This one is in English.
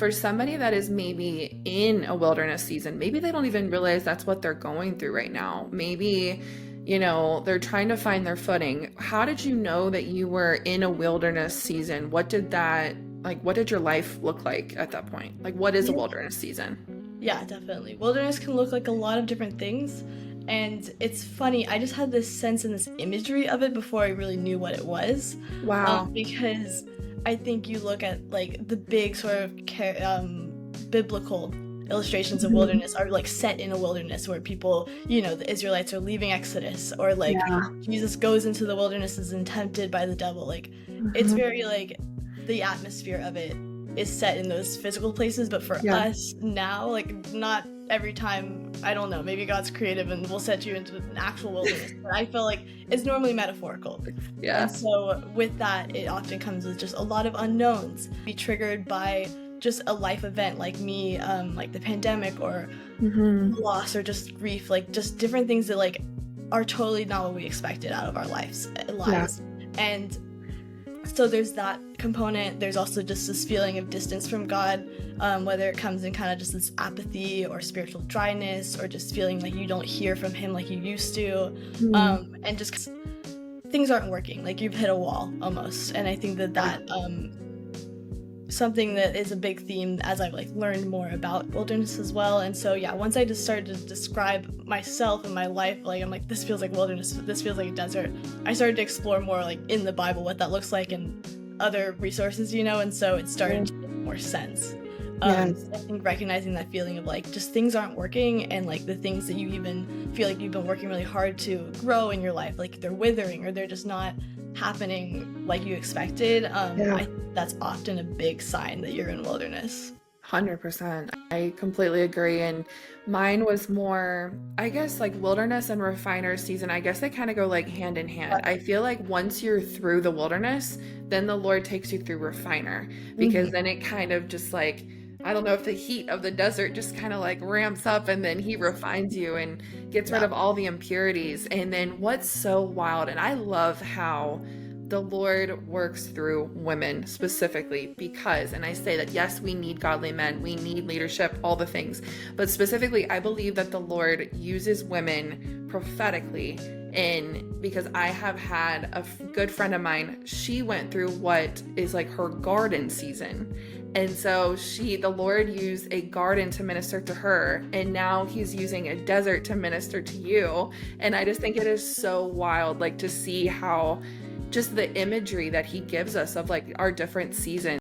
for somebody that is maybe in a wilderness season, maybe they don't even realize that's what they're going through right now. Maybe, they're trying to find their footing. How did you know that you were in a wilderness season? What did your life look like at that point? Like, what is a wilderness season? Yeah, definitely. Wilderness can look like a lot of different things. And it's funny, I just had this sense and this imagery of it before I really knew what it was. Wow. Because I think you look at like the big sort of biblical illustrations of Mhm. wilderness are like set in a wilderness where people, the Israelites are leaving Exodus, or like Yeah. Jesus goes into the wilderness and tempted by the devil. Like it's Mhm. very like the atmosphere of it is set in those physical places, but for Yeah. us now, like not every time, I don't know, maybe God's creative and will set you into an actual wilderness, but I feel like it's normally metaphorical. And Yeah. so with that, it often comes with just a lot of unknowns. Be triggered by just a life event like me, like the pandemic or Hmm. loss or just grief, like just different things that like are totally not what we expected out of our Yeah. lives. And so there's that component. There's also just this feeling of distance from God, whether it comes in kind of just this apathy or spiritual dryness, or just feeling like you don't hear from Him like you used to, Mhm. and just things aren't working, like you've hit a wall almost. And I think that Yeah. something that is a big theme as I've like learned more about wilderness as well. And so yeah, once I just started to describe myself and my life, like I'm like, this feels like wilderness, this feels like a desert. I started to explore more like in the Bible what that looks like and other resources, and so it started to make more sense. Yes. I think recognizing that feeling of like just things aren't working, and like the things that you even feel like you've been working really hard to grow in your life, like they're withering or they're just not happening like you expected. Yeah. I think that's often a big sign that you're in wilderness. 100%. I completely agree. And mine was more, I guess, like wilderness and refiner season. I guess they kind of go like hand in hand. I feel like once you're through the wilderness, then the Lord takes you through refiner because Mhm. then it kind of just like, I don't know if the heat of the desert just kind of like ramps up and then he refines you and gets rid Yeah. of all the impurities. And then what's so wild, and I love how the Lord works through women specifically because, and I say that yes, we need godly men, we need leadership, all the things, but specifically, I believe that the Lord uses women prophetically. And because I have had a good friend of mine, she went through what is like her garden season. And so the Lord used a garden to minister to her, and now he's using a desert to minister to you. And I just think it is so wild, like to see how just the imagery that he gives us of like our different seasons